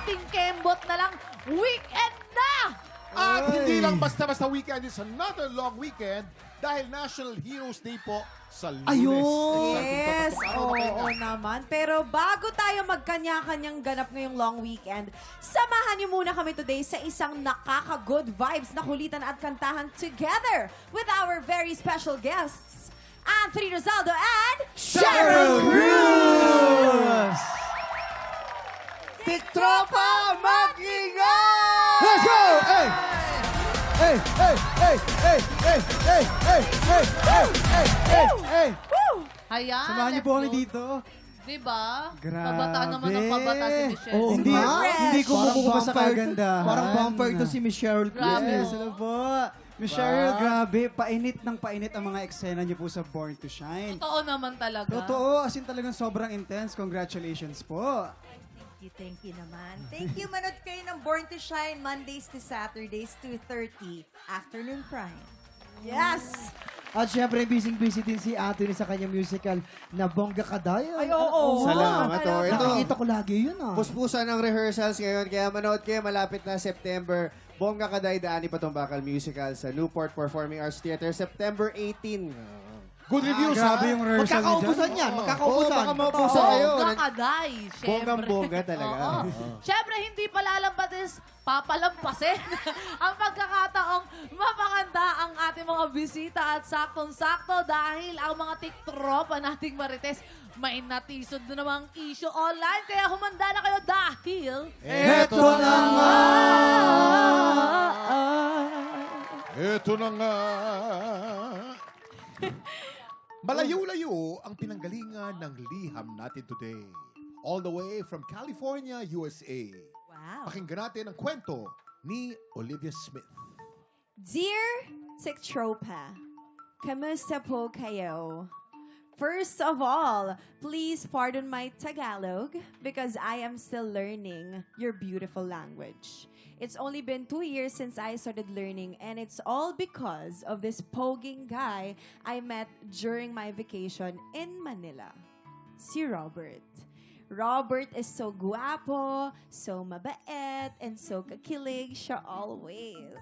ating kembot na lang, weekend na! At hindi lang basta-basta weekend, it's another long weekend dahil National Heroes Day po sa Lunes. Ayun! Yes, Exactly. oo naman. Pero bago tayo magkanya-kanyang ganap ngayong long weekend, samahan niyo muna kami today sa isang nakaka-good vibes na kulitan at kantahan together with our very special guests, Anthony Rizaldo and Cheryl Cruz! Tiktropa mag-ingat! Let's go! Hey! Hey! Hey! Hey! Hey! Hey! Hey! Hey! Hey! Hey! Hey! Hey! Hey! Ayan, Samahan niyo let's po kami go. dito. Diba? Grabe. Pabata naman ang pabata si Michelle. Oo, Hindi, nga. Hindi ko Parang makukuha sa vampire to- kagandahan. Parang vampire to si Miss Cheryl Cruz. Grabe. Yes, ano po? Miss Cheryl, grabe. Painit ng painit ang mga eksena niyo po sa Born to Shine. Totoo naman talaga. Totoo, as in talagang sobrang intense. Congratulations po. Thank you naman. Thank you. Manood kayo ng Born to Shine Mondays to Saturdays, 2:30, afternoon prime. yes! At syempre, busy-busy din si Anthony sa kanyang musical na Bongga Kadaya. Ay, oo. Salamat. Oh, ito, Nakikita ko lagi yun ah. puspusan ng rehearsals ngayon. Kaya manood kayo, malapit na September. Bongga Kaday, Daani Patumbakal Musical sa Newport Performing Arts Theater, September 18. Good reviews, Grabe ha? yung rehearsal niyo Magkakaubusan dyan. yan, Oo, magkakaubusan. baka maubusan kayo. Bongga kaday, syempre. Bonggang-bongga talaga. Oo. Syempre, hindi palalampasin, papalampasin ang pagkakataong mapakanta ang ating mga bisita at saktong-sakto dahil ang mga tiktropa nating marites may natisod na namang issue online. Kaya humanda na kayo dahil... Eto na nga! Ito na nga. Malayo-layo ang pinanggalingan ng liham natin today. All the way from California, USA. Wow. Pakinggan natin ang kwento ni Olivia Smith. Dear Tiktropa, kamusta po kayo? First of all, please pardon my Tagalog because I am still learning your beautiful language. It's only been 2 years since I started learning, and it's all because of this poging guy I met during my vacation in Manila. Si Robert. Robert is so guapo, so mabait, and so kakilig siya always.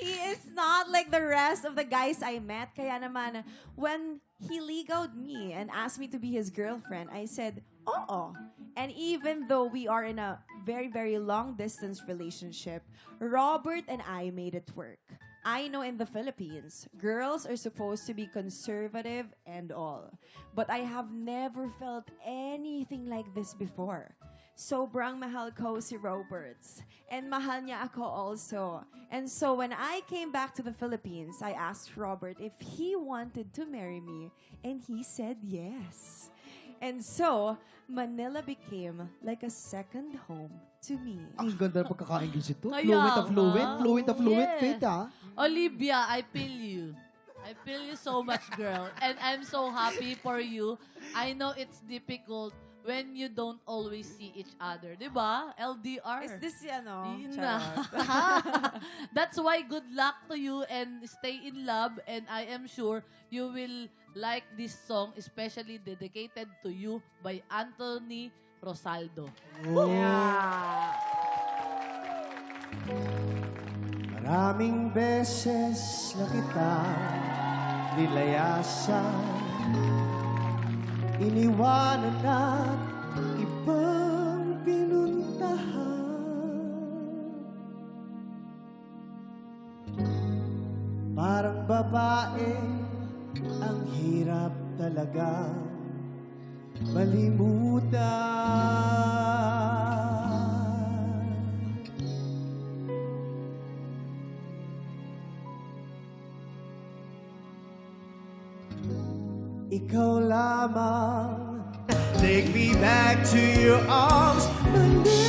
He is not like the rest of the guys I met. Kaya naman, when he ligawed me and asked me to be his girlfriend, I said, oo. And even though we are in a very, very long-distance relationship, Robert and I made it work. I know in the Philippines, girls are supposed to be conservative and all. But I have never felt anything like this before. Sobrang mahal ko si Roberts. And mahal niya ako also. And so when I came back to the Philippines, I asked Robert if he wanted to marry me. And he said yes. And so, Manila became like a second home to me. Ang ganda ng pagkaka-English ito. Kaya Fluent na nga. fluent. Fluent na fluent. Yes. Faith ah. Olivia, I feel you. I feel you so much, girl. And I'm so happy for you. I know it's difficult when you don't always see each other. Diba? LDR. Is this, ano? Yun Charot. na. That's why good luck to you and stay in love. And I am sure you will like this song, especially dedicated to you by Anthony Rosaldo. Yeah. Maraming beses na kita nilayasan, iniwanan at ibang pinuntahan. Parang babae, ang hirap talaga malimutan. Ikaw lamang, take me back to your arms, Manila.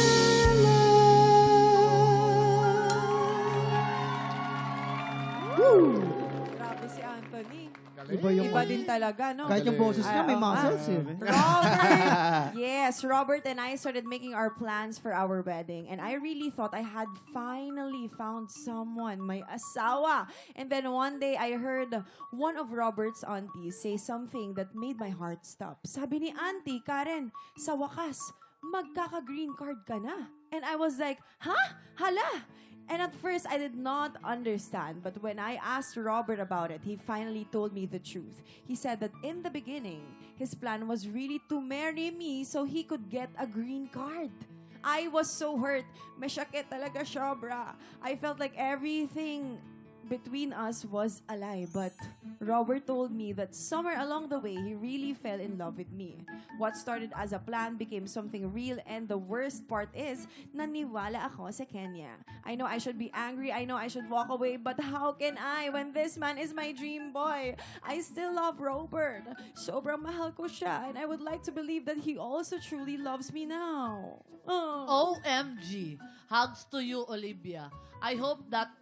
Grabe si Anthony. Iba yung Iba din talaga, no? Kahit yung boses niya may Oo nga. muscles eh. Robert! Yes, Robert and I started making our plans for our wedding. And I really thought I had finally found someone, my asawa. And then one day, I heard one of Robert's aunties say something that made my heart stop. Sabi ni Auntie, Karen, sa wakas, magkaka-green card ka na. And I was like, huh? Hala? And at first, I did not understand. But when I asked Robert about it, he finally told me the truth. He said that in the beginning, his plan was really to marry me so he could get a green card. I was so hurt. Masyakit talaga sobra. I felt like everything between us was a lie. But Robert told me that somewhere along the way, he really fell in love with me. What started as a plan became something real, and the worst part is, naniwala ako sa Kenya. I know I should be angry, I know I should walk away, but how can I when this man is my dream boy? I still love Robert. Sobrang mahal ko siya, and I would like to believe that he also truly loves me now. Oh. OMG. Hugs to you, Olivia. I hope that,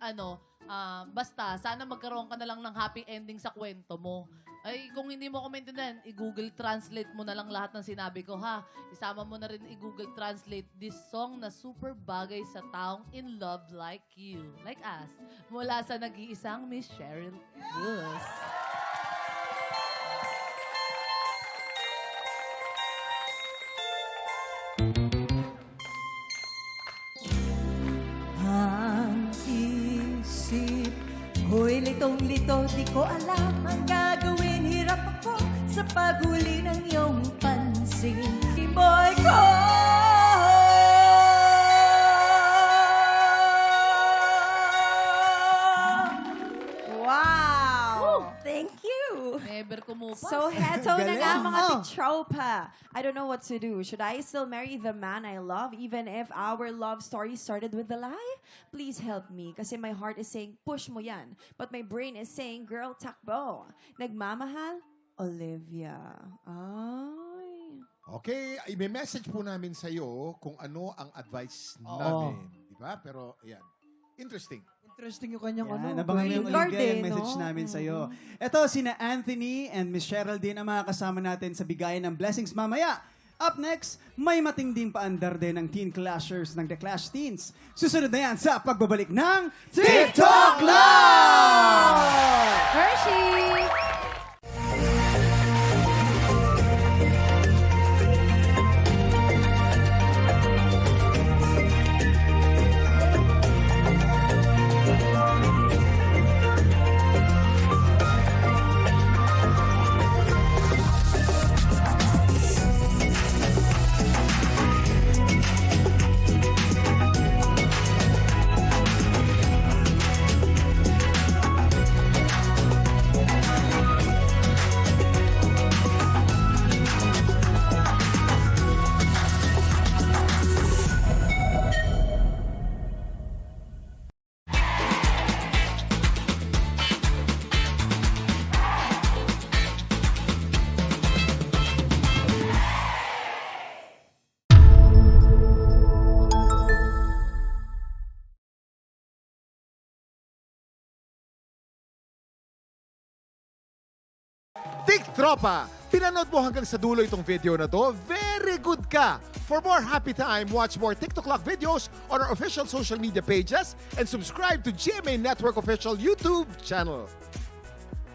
basta, sana magkaroon ka na lang ng happy ending sa kwento mo. Ay, kung hindi mo ko maintindihan, i-Google Translate mo na lang lahat ng sinabi ko, ha? Isama mo na rin i-Google Translate this song na super bagay sa taong in love like you, like us. Mula sa nag-iisang Miss Cheryl Cruz. Ang isip ko'y litong-lito, di ko alam ang gagawin. Hirap ako sa paghuli ng iyong pansin. Boy ko! Wow! Thank you! Never kumupas. So, heto na Galing. nga mga Oh. titropa. I don't know what to do. Should I still marry the man I love even if our love story started with a lie? Please help me. Kasi my heart is saying, push mo yan. But my brain is saying, girl, takbo. Nagmamahal? Olivia. Ay. Okay, i-message po namin sa iyo kung ano ang advice namin. Di ba? Pero, ayan. Interesting. Interesting yung kanyang Yan, nabangan mo yung green card Olivia, yung eh, message no? namin sa'yo. Ito, sina Anthony and Miss Geraldine ang mga kasama natin sa bigayan ng blessings mamaya. Up next, may matinding paandar din ng Teen Clashers ng The Clash Teens. Susunod na yan sa pagbabalik ng TikTok Live! Hershey! Tropa, pinanood mo hanggang sa dulo itong video na to? Very good ka! For more happy time, watch more TikTok Clock videos on our official social media pages and subscribe to GMA Network official YouTube channel.